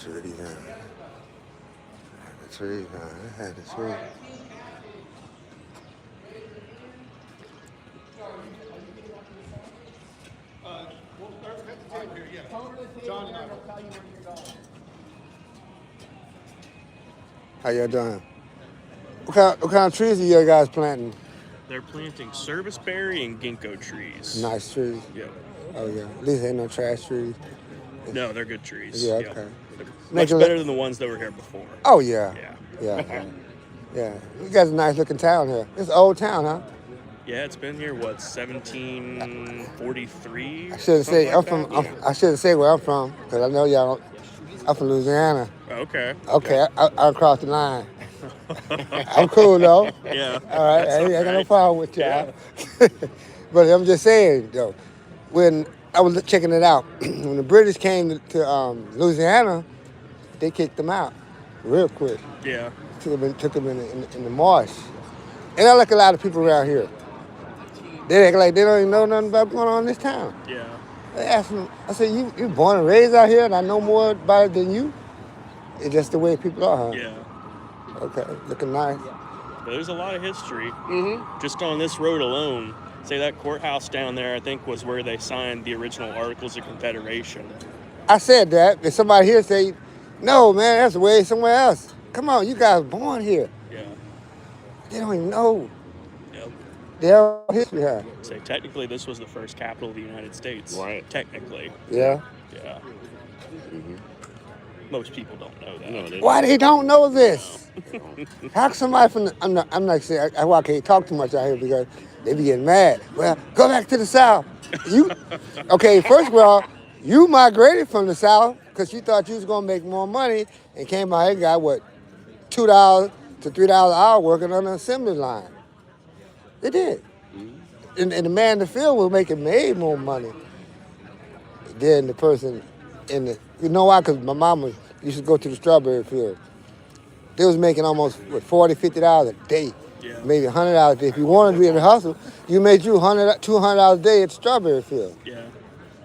trees down. The trees down. They had the trees. How y'all doing? What kind of trees are you guys planting? They're planting serviceberry and ginkgo trees. Nice trees. Yep. Oh yeah. At least ain't no trash trees. No, they're good trees. Yeah. Yep. Okay. Much better than the ones that were here before. Oh yeah. Yeah. Yeah. Yeah. You guys a nice looking town here. It's an old town, huh? Yeah, it's been here, 1743? I shouldn't say like I shouldn't say where I'm from because I know y'all don't. I'm from Louisiana. Okay. Okay, I crossed the line. I'm cool though. Yeah. All right, I ain't got no problem with y'all. Yeah. But I'm just saying though, when I was checking it out, when the British came to Louisiana, they kicked them out real quick. Yeah. Took them in the marsh. And I like a lot of people around here. They act like they don't even know nothing about what's going on in this town. Yeah. I asked them, I said, you born and raised out here and I know more about it than you? It's just the way people are, huh? Yeah. Okay, looking nice. But there's a lot of history. Mm-hmm. Just on this road alone, say that courthouse down there, I think, was where they signed the original Articles of Confederation. I said that, but somebody here say, no, man, that's way somewhere else. Come on, you guys born here. Yeah. They don't even know. Yep. Their history, huh? Say, technically, this was the first capital of the United States. Right. Technically. Yeah. Yeah. Mm-hmm. Most people don't know that. No, Why they don't know this? How can somebody from I'm not saying I can't talk too much out here because they be getting mad. Well, go back to the South. Okay, first of all, you migrated from the South because you thought you was gonna make more money and came out here and got what, $2 to $3 an hour working on the assembly line. They did. And the man in the field was making more money than the person in the. You know why? Because my mama used to go to the strawberry field. They was making almost $40, $50 a day, Yeah. maybe $100 a day. If you wanted to be in the hustle, you made you $200 a day at the strawberry field. Yeah.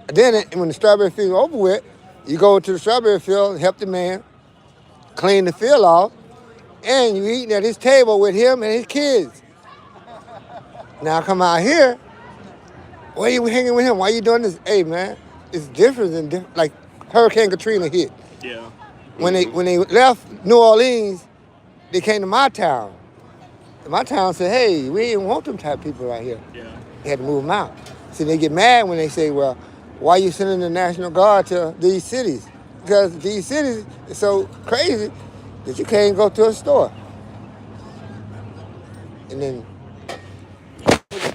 And then when the strawberry field was over with, you go to the strawberry field, help the man clean the field off, and you eating at his table with him and his kids. Now come out here, why you hanging with him? Why you doing this? Hey man, it's different than like Hurricane Katrina hit. Yeah. When they left New Orleans, they came to my town. And my town said, hey, we didn't want them type of people right here. Yeah. They had to move them out. See, they get mad when they say, well, why you sending the National Guard to these cities? Because these cities are so crazy that you can't go to a store. And then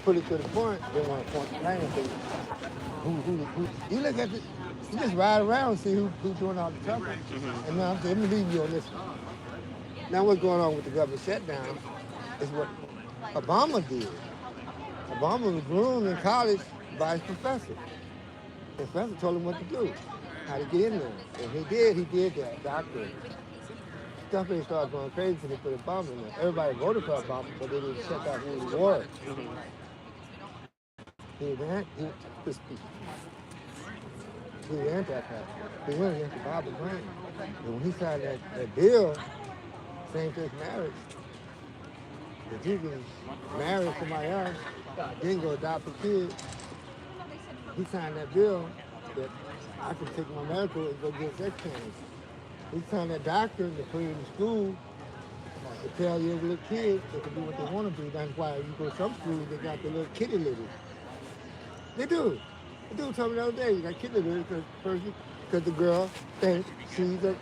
put it to the point, they want to point the blame and say, who, you look at it, you just ride around and see who's doing all the trouble. Mm-hmm. And now I'm saying, let me leave you on this one. Now what's going on with the government shutdown is what Obama did. Obama was groomed in college by his professor. The professor told him what to do, how to get in there. And he did that, doctor. Stuff ain't started going crazy until they put Obama in there. Everybody voted for Obama, but they didn't check out who he was. He was anti-capitalist. He went against Bobby Grant. And when he signed that bill, same-sex marriage, that you can marry somebody else, then go adopt a kid, he signed that bill that I can take my medical and go get sex change. He signed that doctor to put you in school to tell your little kids they can do what they want to do. That's why you go to some schools, they got the little kitty litters. They do. The dude told me the other day, you got kitty litters because the girl thinks she's a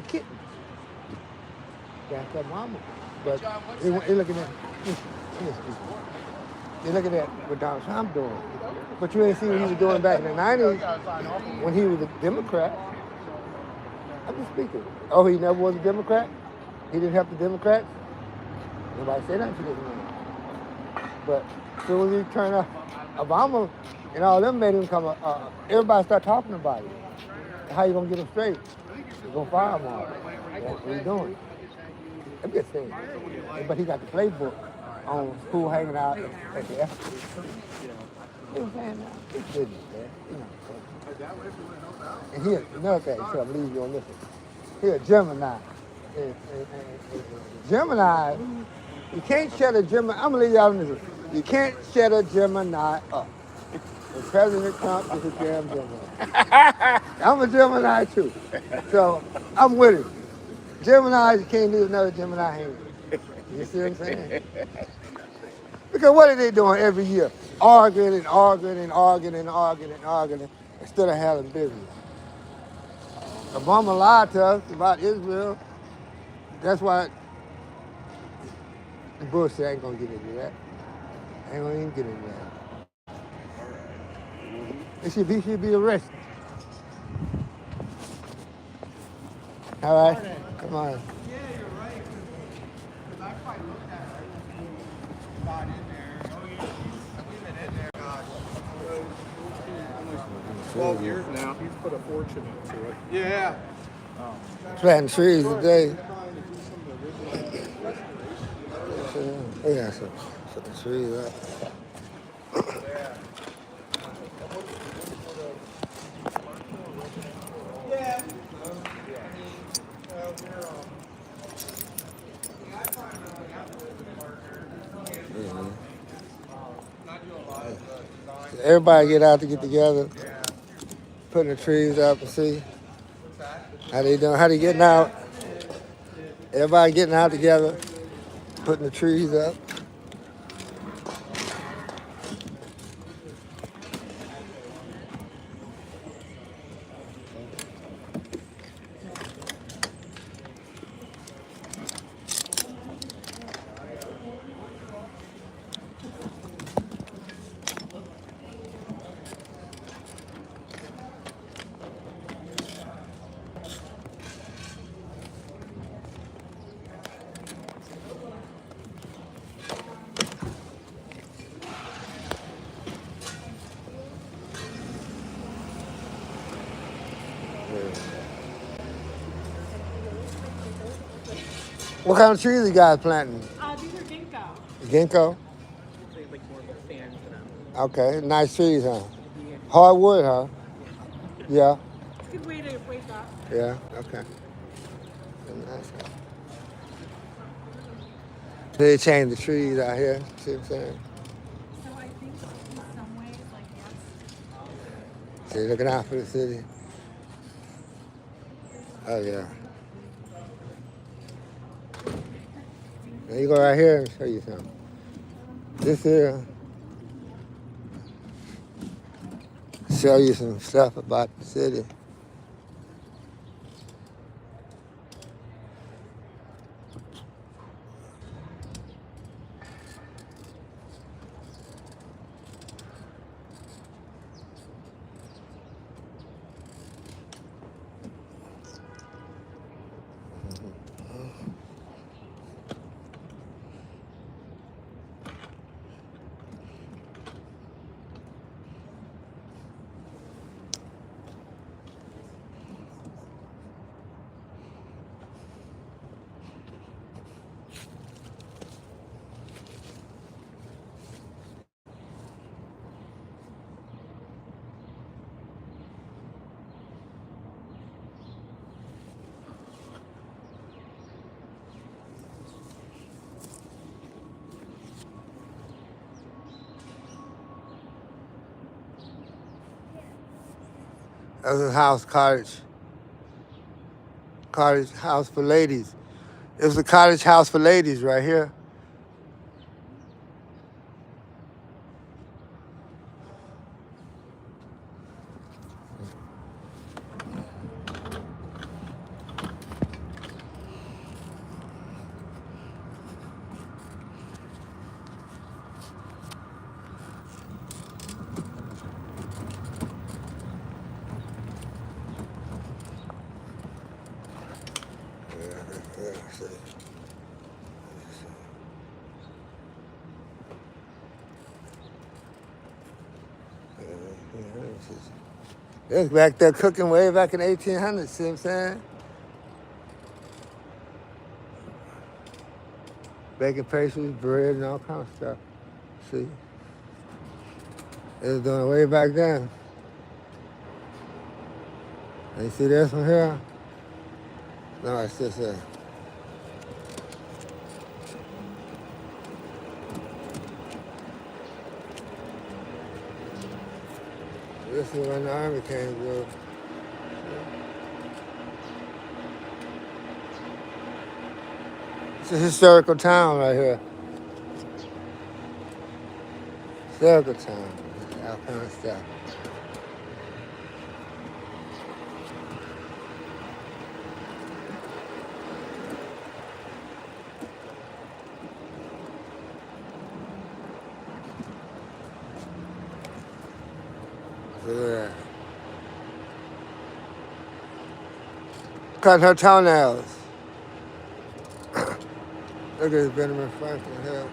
kitten. That's her mama. But they're looking at, they're looking at what Donald Trump doing. But you ain't see what he was doing back in the 90s when he was a Democrat. I'm just speaking. Oh, he never was a Democrat? He didn't help the Democrats? Nobody said nothing to this man. But as soon as he turned up, Obama and all them made him come, everybody start talking about it. How you gonna get him straight? You're gonna fire him all. That's what he's doing. I'm just saying. But he got the playbook on who hanging out at the F. You know what I'm saying? It's business, man. You know what I'm saying? And here, another thing, so I'm leaving you on this one. He a Gemini. Gemini, you can't shut a Gemini. I'm gonna leave y'all in this. You can't shut a Gemini up. And President Trump is a damn Gemini. I'm a Gemini too. So I'm with him. Gemini, you can't leave another Gemini hanging. You see what I'm saying? Because what are they doing every year? Arguing and arguing and arguing and arguing and arguing instead of having business. Obama lied to us about Israel. That's why Bush ain't gonna get into that. Ain't gonna even get into that. He should be arrested. All right, come on. Yeah, you're right. Because I quite looked at it. Got in there. Oh, yeah. He's been in there, gosh. 12 years now. He's put a fortune into it. Yeah. Planting trees today. Yeah, so put the trees up. Yeah. Everybody get out to get together, putting the trees up and see how they doing, how they getting out. Everybody getting out together, putting the trees up. What kind of trees you guys planting? These are ginkgo. Ginkgo? Like more of a fan for them. Okay, nice trees, huh? Hardwood, huh? Yeah, It's a good way to wake up. yeah, okay. Nice, huh? They changed the trees out here, see what I'm saying? So I think in some ways, like, yes. See, looking out for the city. Oh, yeah. Now you go right here and show you something. This here, show you some stuff about the city. That's a house, cottage house for ladies. It was a cottage house for ladies right here. Yeah, see. They was back there cooking way back in the 1800s, see what I'm saying? Baking pastries, bread, and all kind of stuff. See? They was doing it way back then. And you see this one here? No, it's just a. This is when the army came through. It's a historical town right here. Historical town. All kind of stuff. Yeah. Cutting her toenails. Look at this Benjamin Franklin here.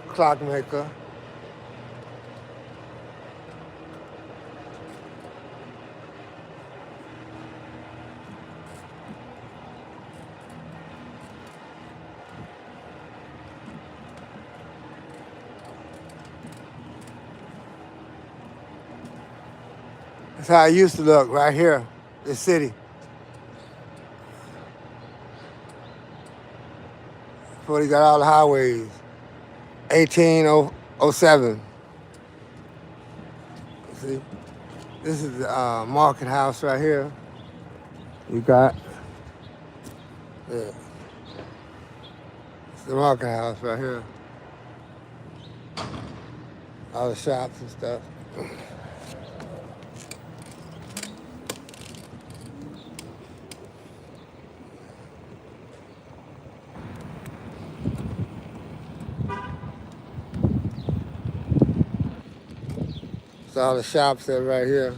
Clockmaker. That's how it used to look right here, this city. Before they got all the highways. 1807. See? This is the market house right here. You got, yeah. It's the market house right here. All the shops and stuff. It's all the shops that are right here.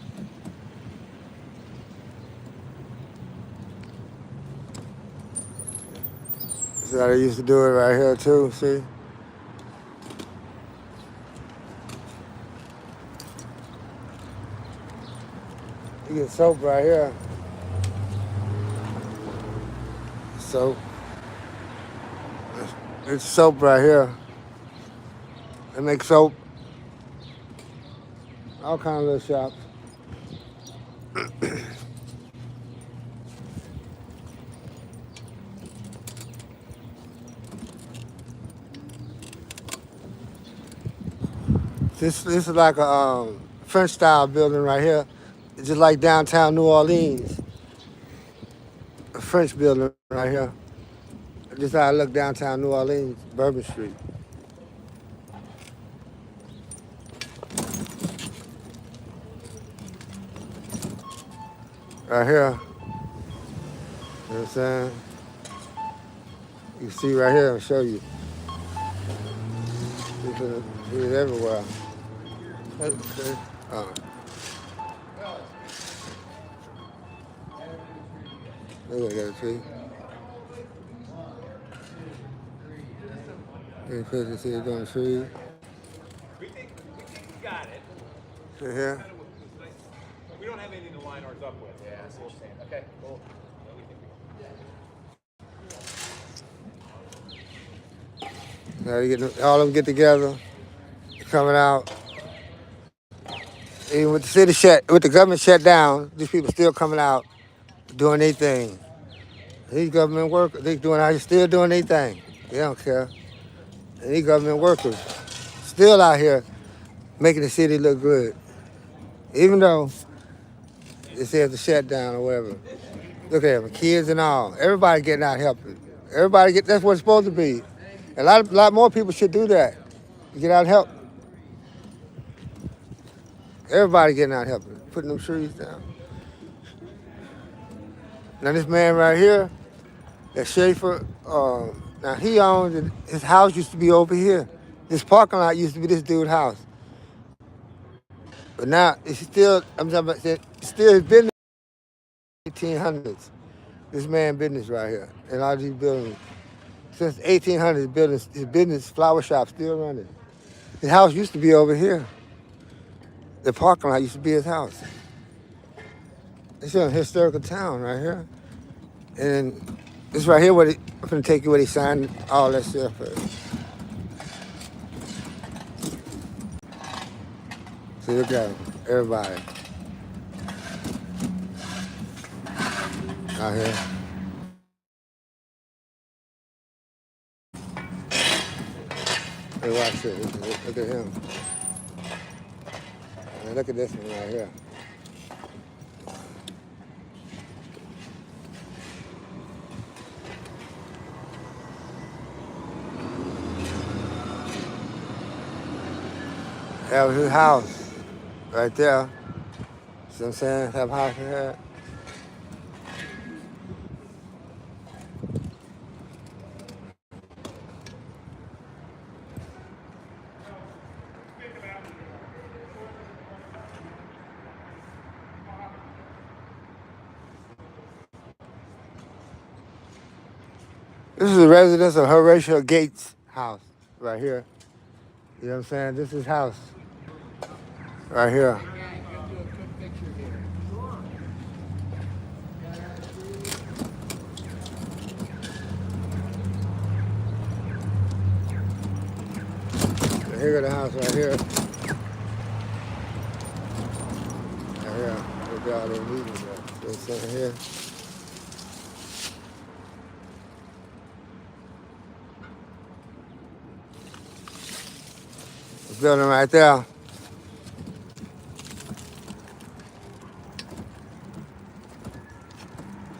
That's how they used to do it right here too, see? You get soap right here. Soap. It's soap right here. They make soap. All kind of little shops. This is like a French style building right here. It's just like downtown New Orleans. A French building right here. Just how I look downtown New Orleans, Bourbon Street. Right here. You know what I'm saying? You see right here, I'll show you. See it everywhere. Okay. Look at that tree. You can see it on the tree. We think we got it. See here? We don't have anything to line ours up with. Yeah, that's what you're saying. Okay, cool. No, we think we Now you get all of them get together, coming out. Even with the city shut, with the government shut down, these people still coming out, doing their thing. These government workers, still doing their thing. They don't care. And these government workers still out here making the city look good. Even though they say it's a shutdown or whatever. Look at them, kids and all. Everybody getting out helping. That's what it's supposed to be. A lot more people should do that. Get out and help. Everybody getting out helping, putting them trees down. Now this man right here, that Schaefer, now he owns it. His house used to be over here. This parking lot used to be this dude's house. But now it's still, I'm talking about, it's still his business. 1800s. This man business right here, and all these buildings. Since 1800s, his business flower shop still running. His house used to be over here. The parking lot used to be his house. It's in a historical town right here. And this right here, I'm going to take you where they signed all that stuff. See, look at them. Everybody out here. Hey, watch it. Look at him. And look at this one right here. That was his house right there. See what I'm saying? That house he had. This is the residence of Horatio Gates' house right here. You know what I'm saying? This is his house right here. So here go the house right here. Right here. Look at all those meetings there. See what I'm saying here? The building right there.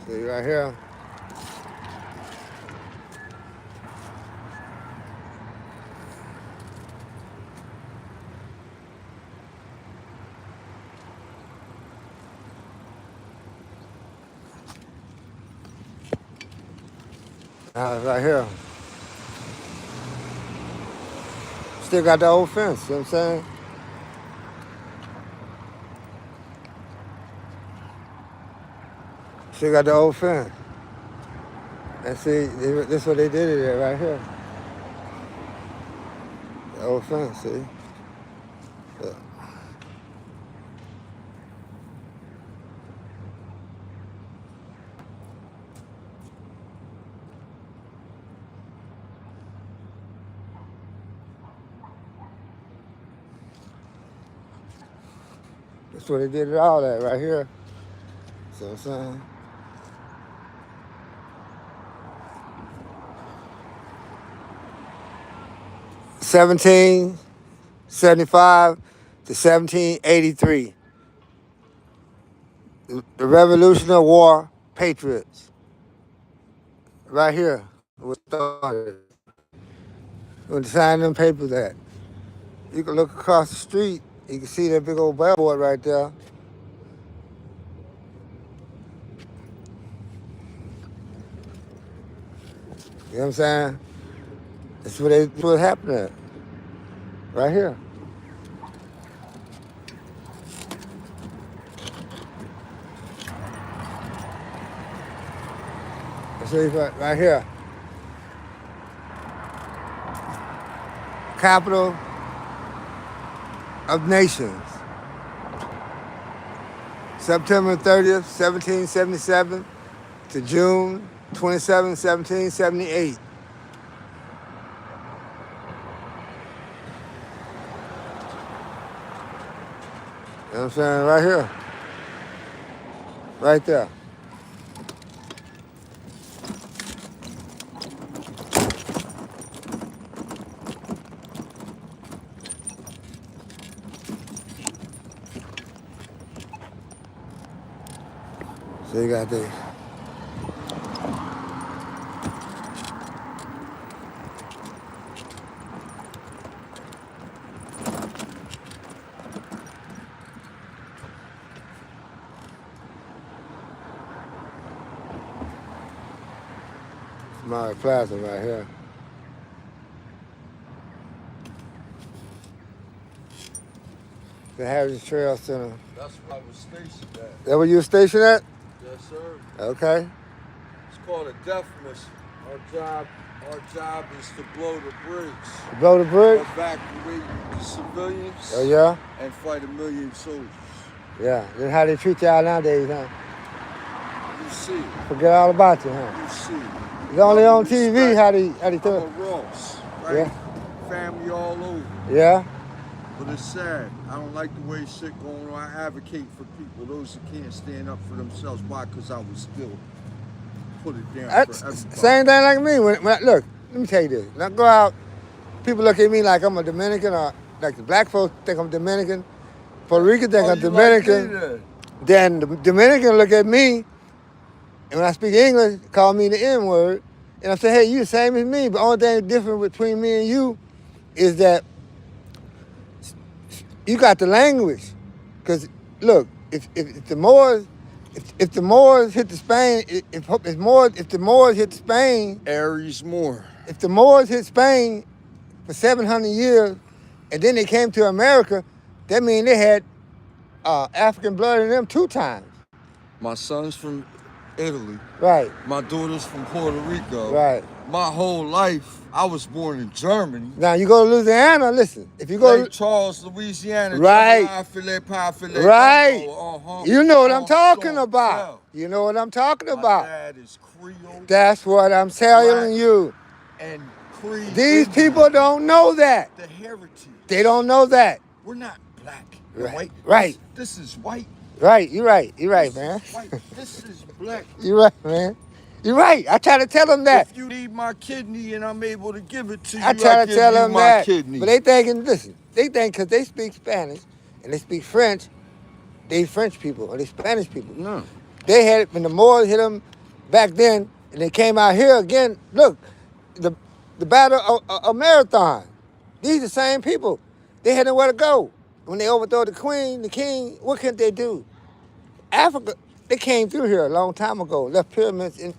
See right here. House right here. Still got the old fence, you know what I'm saying? Still got the old fence. And see, this is what they did it right here. The old fence, see? Yeah. That's where they did it all at, right here. See what I'm saying? (1775 to 1783). The Revolutionary War Patriots. Right here. Was started. When they signed them papers at. You can look across the street. You can see that big old billboard right there. You know what I'm saying? That's what happened at. Right here. That's right here. Capital of Nations. September 30th, 1777 to June 27, 1778. You know what I'm saying? Right here. Right there. So you got the Smart Plaza right here. The Heritage Trail Center. That's where I was stationed at. That where you were stationed at? Yes, sir. Okay. It's called a death mission. Our job is to blow the bridge. Blow the bridge? Evacuate the civilians. Oh, yeah? And fight 1 million soldiers. Yeah. Then how they treat y'all nowadays, huh? You see. Forget all about you, huh? You see. It's only on TV how they I'm do a it. Ross, right? Yeah. Family all over. Yeah? But it's sad. I don't like the way shit going on. I advocate for people, those who can't stand up for themselves. Why? Because I would still put it down That's for everybody. same thing like me. Look, let me tell you this. When I go out, people look at me like I'm a Dominican, or like the black folks think I'm Dominican. Puerto Rican think I'm you like me Dominican. Then the Dominican look at me, and when I speak English, call me the N-word. And I say, hey, you the same as me, but the only thing different between me and you is that you got the language. Because, look, if the Moors, if the Moors hit the Spain, if the Moors hit Spain, Aries Moore. if the Moors hit Spain for 700 years, and then they came to America, that means they had African blood in them 2 times. My son's from Italy. Right. My daughter's from Puerto Rico. Right. My whole life, I was born in Germany. Now you go to Louisiana, listen. If you go Lake Charles, Louisiana. Right. Right. You know what I'm talking about. You know what I'm talking about. My dad is Creole. That's what I'm telling you. And Creole. These people don't know that. The heritage. They don't know that. We're not black and Right. white. Right. This is white. Right. You're right. You're right, man. This is white. This is black. You're right, man. You're right. I try to tell them that. If you need my kidney and I'm able to give it to you, I try to tell them my that. kidney. But they thinking, listen, they think because they speak Spanish and they speak French, they French people or they Spanish people. No. They had it when the Moors hit them back then, and they came out here again. Look, the battle of Marathon. These are the same people. They had nowhere to go. When they overthrow the queen, the king, what could they do? Africa, they came through here a long time ago. Left pyramids in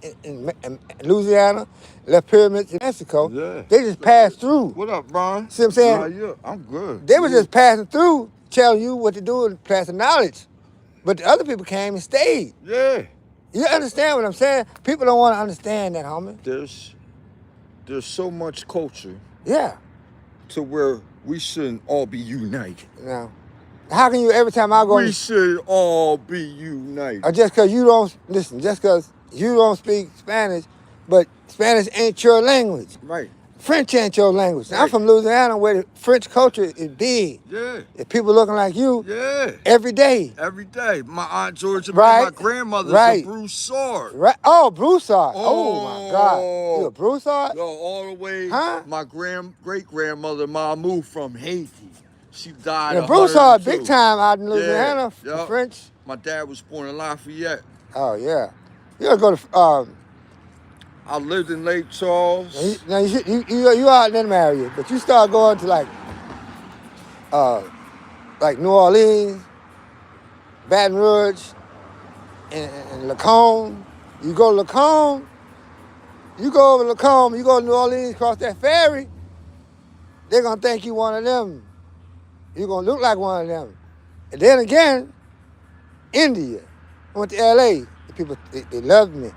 Louisiana, left pyramids in Mexico. Yeah. They just passed through. What up, Brian? See what I'm saying? How you? I'm good. They were just passing through, telling you what to do and passing knowledge. But the other people came and stayed. Yeah. You understand what I'm saying? People don't want to understand that, homie. There's so much culture Yeah. to where we shouldn't all be united. Now, how can you every time I go, We should all be united. or just because you don't listen, just because you don't speak Spanish, but Spanish ain't your language. Right. French ain't your language. I'm Right. from Louisiana, where the French culture is big. Yeah. If people looking like you Yeah. every day. Every day. My Aunt Georgia, Right. my grandmother's Right. a Broussard. Right? Oh, Broussard. Oh my God. You a Oh. Broussard? Yo, all the way. Huh? My great-grandmother, Ma, moved from Haiti. She died. Yeah, Broussard, big 102. time out in Louisiana. Yeah, yup. French. My dad was born in Lafayette. Oh yeah. You gotta go to I lived in Lake Charles. now you out in them areas, but you start going to like New Orleans, Baton Rouge, and Lacombe. You go to Lacombe, you go over Lacombe, you go to New Orleans, cross that ferry, they're gonna think you one of them. You're gonna look like one of them. And then again, India. I went to LA. The people they loved me.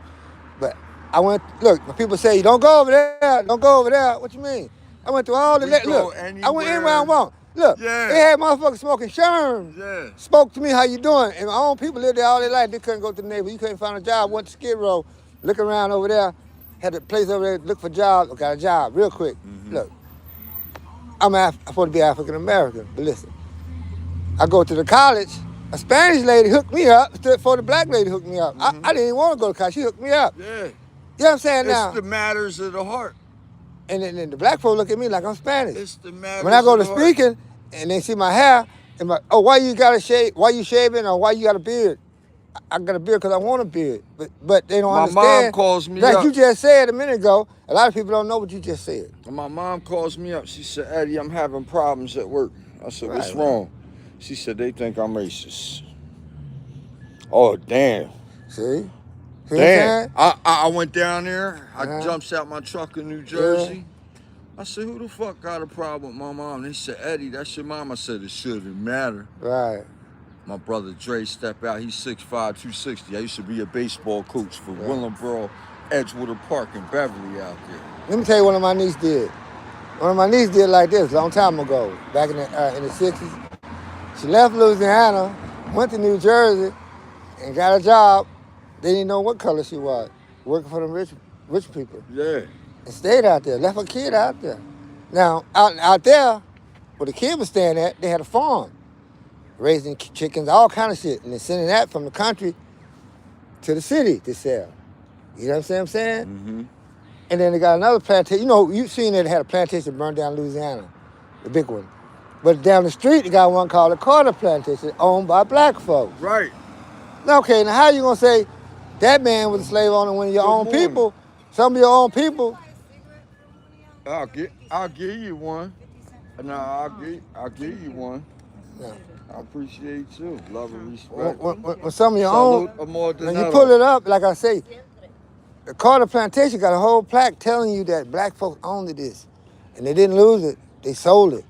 But I went, look, when people say, don't go over there, don't go over there. What you mean? I went through all the, We look, go I went anywhere I anywhere. want. Look, Yeah. they had motherfuckers smoking sherms. Yeah. Spoke to me, how you doing? And my own people lived there all their life. They couldn't go to the neighborhood. You couldn't find a job. Went to Skid Row, look around over there. Had a place over there, look for jobs. Got a job real quick. Look, I'm supposed to be African American, but listen, I go to the college. A Spanish lady hooked me up before the black lady hooked me up. I didn't even want to go to college. She hooked me up. Yeah. You know what I'm saying now? It's the matters of the heart. And then the black folks look at me like I'm Spanish. It's the matters When I go to of the heart. speaking and they see my hair, and like, oh, why you got a shave? Why you shaving? Or why you got a beard? I got a beard because I want a beard. But they don't My understand. mom calls me like up. you just said a minute ago, a lot of people don't know what you just said. And my mom calls me up. She said, Eddie, I'm having problems at work. I said, what's Right. wrong? She said, they think I'm racist. Oh, damn. See? See what I'm Damn. saying? I went down there. I Uh-huh. jumps out my truck in New Jersey. I said, who the fuck got a problem with my mom? They said, Eddie, that's your mom. I said, it shouldn't matter. Right. My brother Dre stepped out. He's 6'5", 260. I used to be a baseball coach for Willenboro, Edgewater Park, and Beverly out there. Let me tell you what my niece did. One of my nieces did like this a long time ago, back in the 60s. She left Louisiana, went to New Jersey, and got a job. They didn't know what color she was, working for the rich people. Yeah. And stayed out there, left her kid out there. Now, out there, where the kid was staying at, they had a farm, raising chickens, all kind of shit, and they're sending that from the country to the city to sell. You know what I'm saying? Mm-hmm. And then they got another plantation. You know, you've seen it had a plantation burned down in Louisiana, the big one. But down the street, they got one called the Carter Plantation, owned by black folks. Right. Now, okay, now how you gonna say that man was a slave owner when your Good own morning. people, some of your own people? I'll give you one. No, I'll give you one. Yeah. I appreciate you. Love and respect. When some of your Salute, own, amor when you dinero. pull it up, like I say, the Carter Plantation got a whole plaque telling you that black folks owned this, and they didn't lose it; they sold it.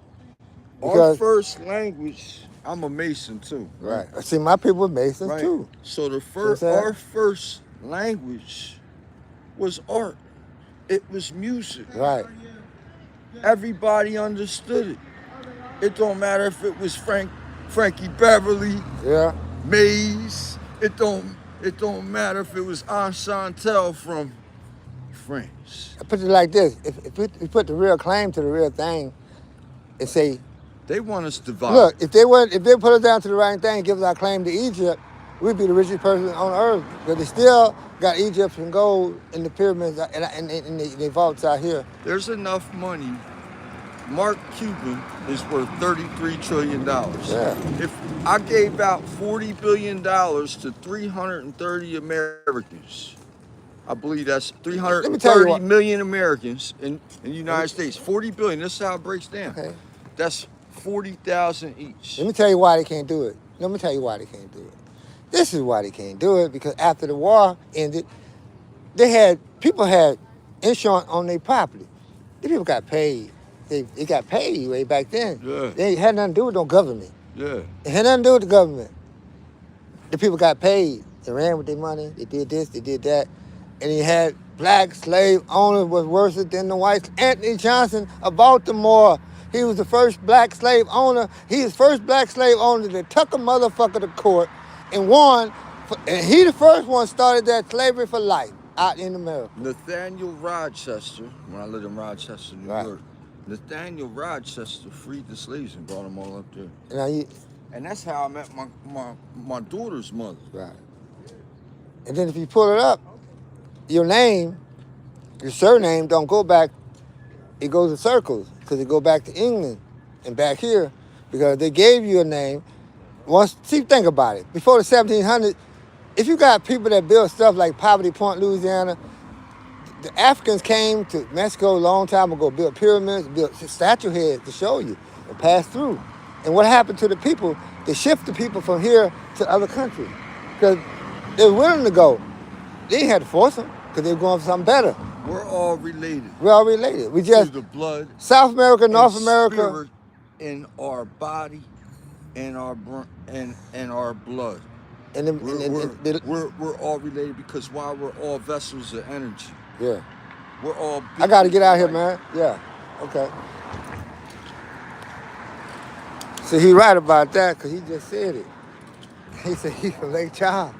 Our first language. I'm a Mason too. Right. See, my people were Masons Right. too. So What's that? our first language was art. It was music. Right. Everybody understood it. It don't matter if it was Frankie Beverly, Yeah. Mays. It don't matter if it was Enchantel from France. I put it like this: if we put the real claim to the real thing, and say, They want us divided. look, if they put us down to the right thing, give us our claim to Egypt, we'd be the richest person on earth. But they still got Egyptian gold in the pyramids and the vaults out here. There's enough money. Mark Cuban is worth $33 trillion. Yeah. If I gave out $40 billion to 330 Americans, I believe that's Let me tell you 330 what. million Americans in the United States. 40 billion, this is how it breaks down. Okay. That's 40,000 each. Let me tell you why they can't do it. Let me tell you why they can't do it. This is why they can't do it, because after the war ended, people had insurance on their property. The people got paid. They got paid way back then. Yeah. They had nothing to do with no government. Yeah. It had nothing to do with the government. The people got paid. They ran with their money. They did this, they did that. And you had black slave owners was worse than the whites. Anthony Johnson of Baltimore, he was the first black slave owner. He was the first black slave owner that took a motherfucker to court and won. And he the first one started that slavery for life out in America. Nathaniel Rochester, when I lived in Rochester, New Right. York, Nathaniel Rochester freed the slaves and brought them all up there. And And that's how I met my daughter's mother. right. And then if you pull it up, your name, your surname don't go back, it goes in circles, because it go back to England and back here, because they gave you a name. Think about it. Before the 1700s, if you got people that build stuff like Poverty Point, Louisiana, the Africans came to Mexico a long time ago, built pyramids, built statue heads to show you, and passed through. And what happened to the people? They shift the people from here to other countries, because they were willing to go. They ain't had to force them, because they were going for something better. We're all related. We're all related. We just, Through the blood, South America, North and America, spirit in our body, and our blood. and We're all related, because why? We're all vessels of energy. yeah. We're all. I got to get out here, beings. man. Yeah. Okay. So he right about that, because he just said it. He said he from Lake Charles.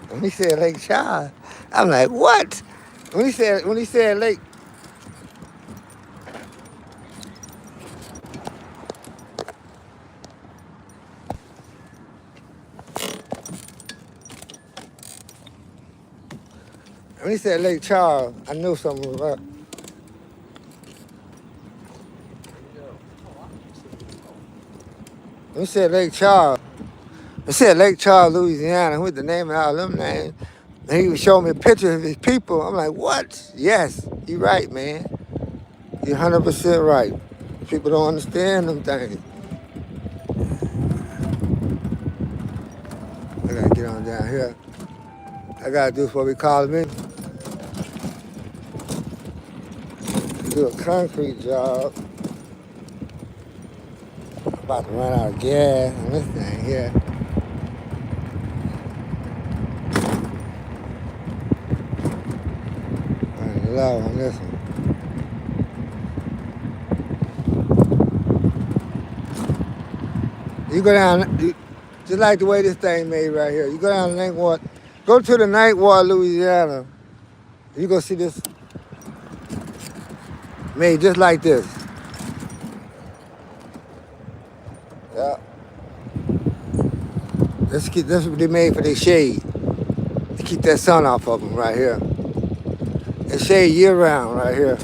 When he said Lake Charles, I'm like, what? When he said Lake, Lake Charles, I knew something was up. When he said Lake Charles, Louisiana, with the name and all them names. And he was showing me a picture of his people. I'm like, what? Yes, you're right, man. You're 100% right. People don't understand them things. I gotta get on down here. I gotta do what we call them in. Do a concrete job. I'm about to run out of gas on this thing here. Running low on this one. You go down, just like the way this thing made right here. You go down to Ninth Ward, go to the Ninth Ward, Louisiana. You go see this made just like this. That's what they made for their shade. To keep that sun off of them right here. They shade year round right here.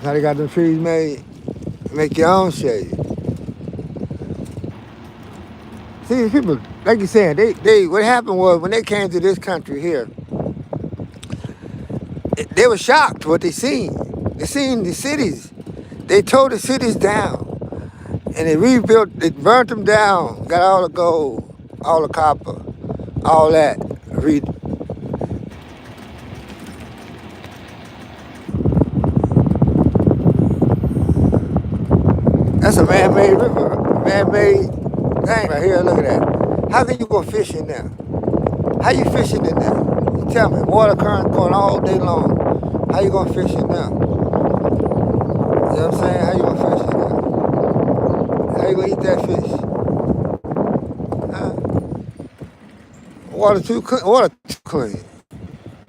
Now they got them trees made. Make your own shade. See, these people, like you're saying, they what happened was when they came to this country here, they were shocked what they seen. They seen the cities. They tore the cities down. And they rebuilt, they burnt them down, got all the gold, all the copper, all that. That's a man-made river, man-made thing right here. Look at that. How can you go fishing there? How you fishing in there? You tell me. Water current going all day long. How you gonna fish in there? You know what I'm saying? How you gonna fish in there? How you gonna eat that fish? Huh? Water too clean.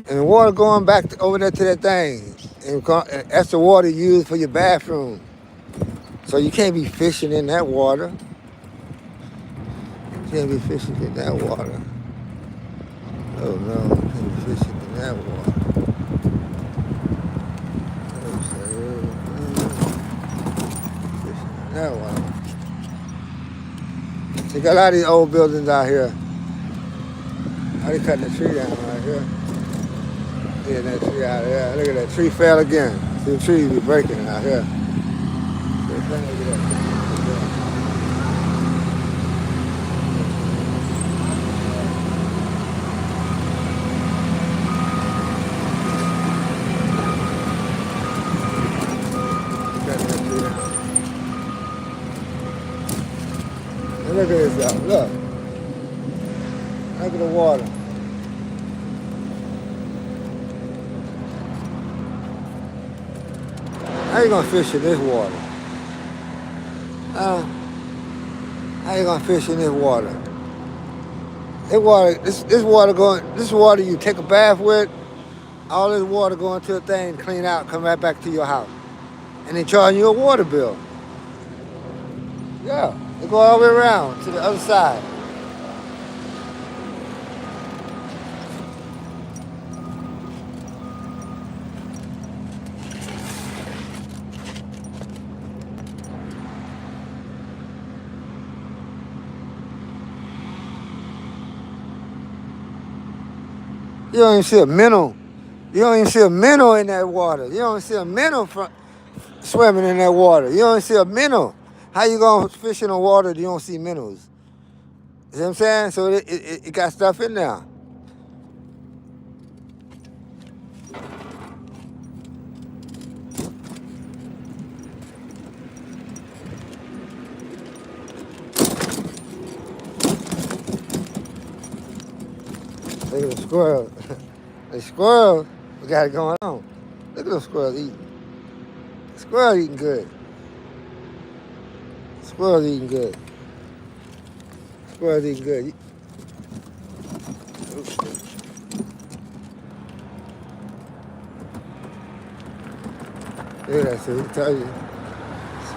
And the water going back over there to that thing. And that's the water you use for your bathroom. So you can't be fishing in that water. You can't be fishing in that water. Oh no, you can't be fishing in that water. Fishing in that water. They got a lot of these old buildings out here. How they cut the tree down right here? Yeah, that tree out there. Look at that tree fell again. See the trees be breaking out here. Look at that. And look at this out. Look. Look at the water. How you gonna fish in this water? How you gonna fish in this water? This water you take a bath with, all this water going to a thing, clean out, come right back to your house. And they charge you a water bill. Yeah, they go all the way around to the other side. You don't even see a minnow. You don't even see a minnow in that water. You don't see a minnow swimming in that water. You don't see a minnow. How you gonna fish in the water if you don't see minnows? You know what I'm saying? So it got stuff in there. Look at the squirrels. The squirrels, we got it going on. Look at those squirrels eating. The squirrels eating good. Squirrels eating good. Squirrels eating good. Look at that, so he tell you.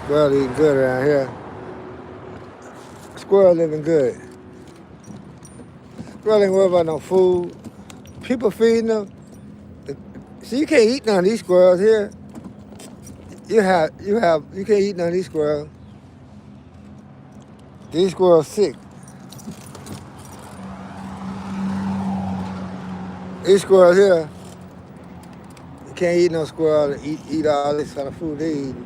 Squirrel eating good around here. Squirrel living good. Squirrel ain't worried about no food. People feeding them. See, you can't eat none of these squirrels here. You can't eat none of these squirrels. These squirrels sick. These squirrels here, you can't eat no squirrel and eat all this kind of food they eat.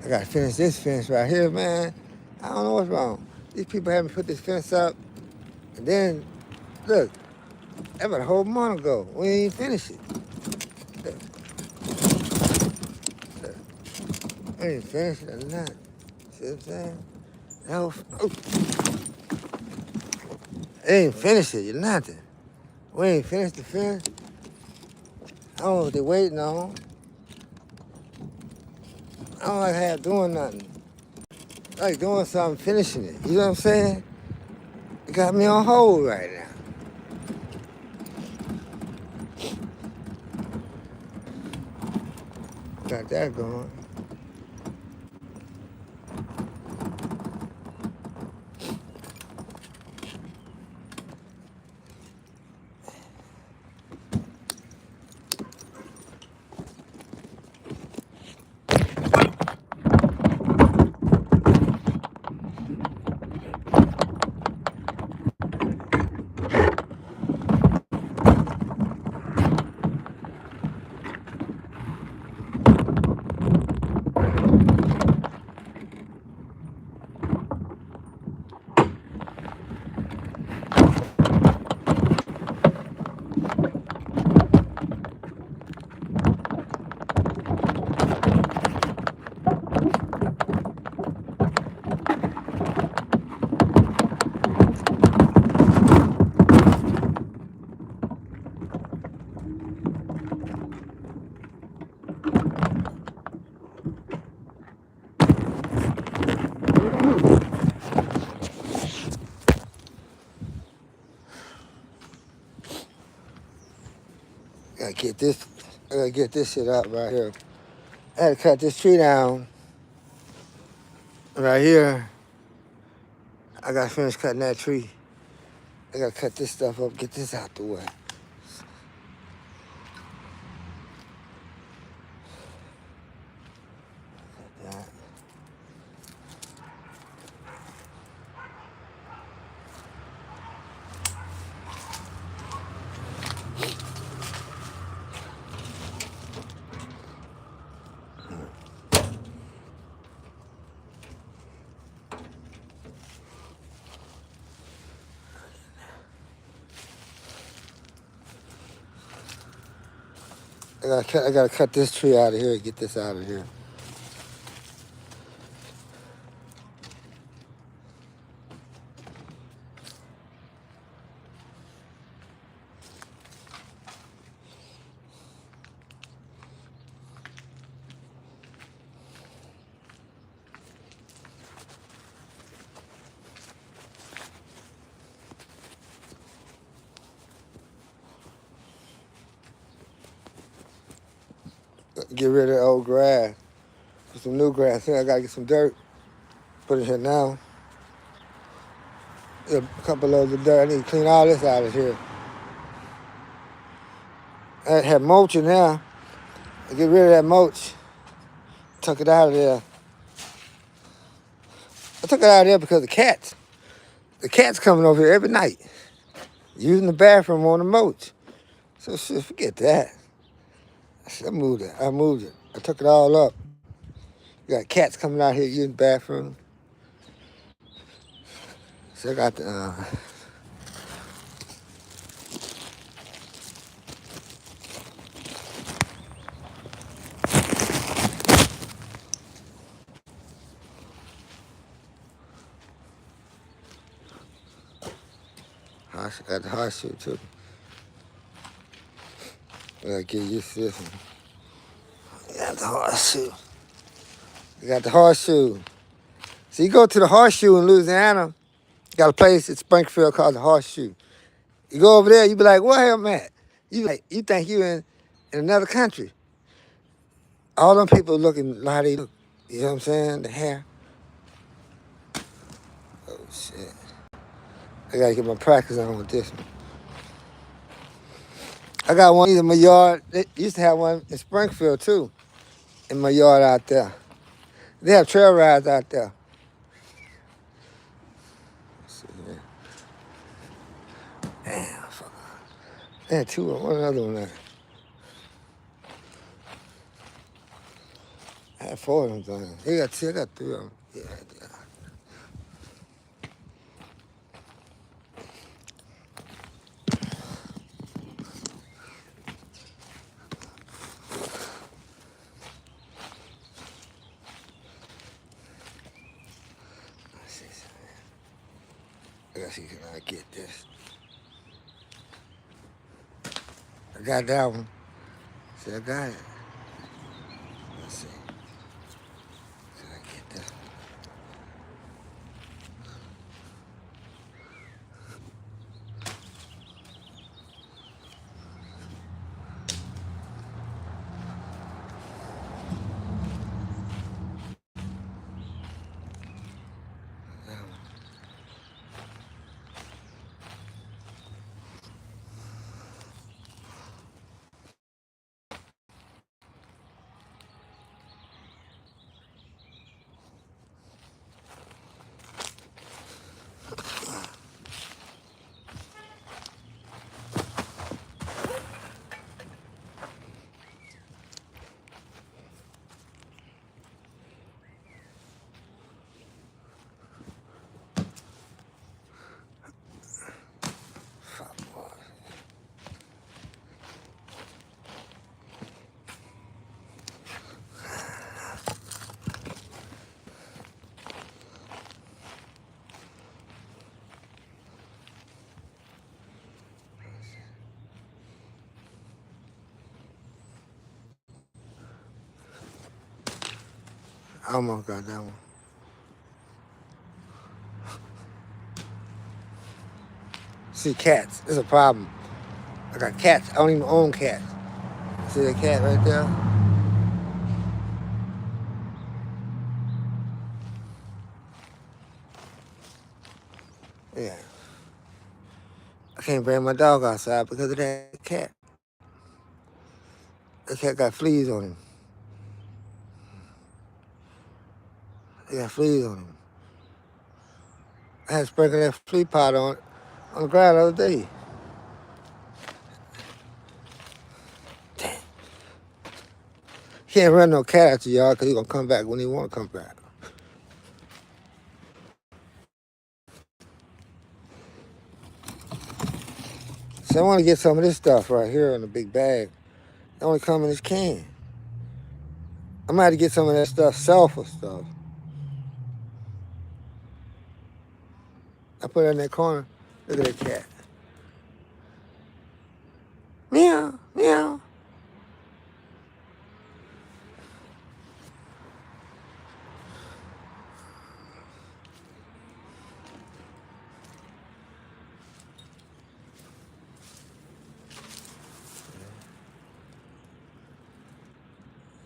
I gotta finish this fence right here, man. I don't know what's wrong. These people haven't put this fence up. And then, look, that was a whole month ago. We ain't even finished it. Look. I ain't finished it or not. See what I'm saying? Oh, I ain't finished it, you're nothing. We ain't finished the fence. I don't know what they waiting on. I don't like have doing nothing. I like doing something, finishing it. You know what I'm saying? It got me on hold right now. Got that going. I gotta get this shit out right here. I had to cut this tree down right here. I gotta finish cutting that tree. I gotta cut this stuff up, get this out the way. I gotta cut this tree out of here and get this out of here. Get rid of the old grass. Put some new grass in. I gotta get some dirt. Put it here now. A couple loads of dirt. I need to clean all this out of here. I have mulch in there. Get rid of that mulch. Tuck it out of there. I took it out of there because of cats. The cat's coming over here every night, using the bathroom on the mulch. So shit, forget that. I moved it. I took it all up. You got cats coming out here using the bathroom. So I got the I got the horseshoe too. I gotta get used to this one. I got the horseshoe. I got the horseshoe. So you go to the horseshoe in Louisiana, got a place at Springfield called the Horseshoe. You go over there, you be like, where am I at? You think you in another country. All them people looking like they look. You know what I'm saying? The hair. Oh shit. I gotta get my practice on with this one. I got one in my yard. They used to have one in Springfield too. In my yard out there. They have trail rides out there. Let's see here. Damn, fuck. They had two, one another one there. I had four of them things. I got three of them. Yeah. Let's see, can I get this? I got that one. See, I got it. Let's see. Can I get this? Fuck, boy. I almost got that one. See, cats. It's a problem. I got cats. I don't even own cats. See that cat right there? Yeah. I can't bring my dog outside because of that cat. That cat got fleas on him. He got fleas on him. I had to sprinkle that flea powder on the ground the other day. Damn. Can't run no cat out your yard because he's going to come back when he want to come back. So I want to get some of this stuff right here in the big bag. It only come in this can. I might have to get some of that stuff, sulfur stuff. I put it in that corner. Look at that cat. Meow, meow.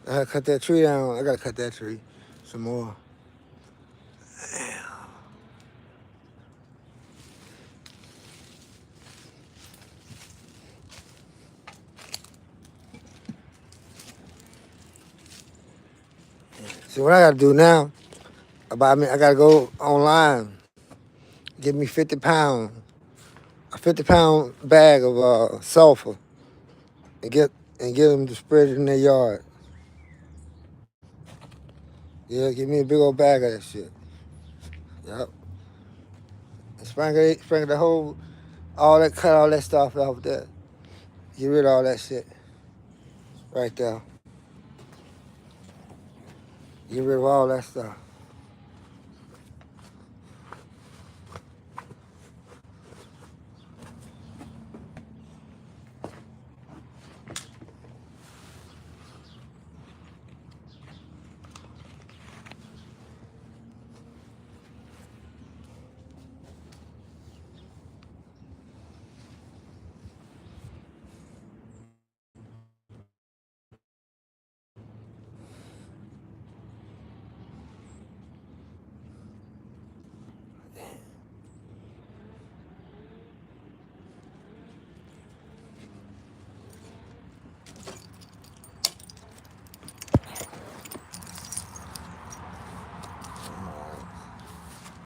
I gotta cut that tree down. I gotta cut that tree some more. So what I gotta do now, I gotta go online, get me 50 pounds, a 50-pound bag of sulfur, and get them to spread it in their yard. Yeah, give me a big old bag of that shit. Yep. And sprinkle the whole, cut all that stuff off there. Get rid of all that shit. Right there. Get rid of all that stuff.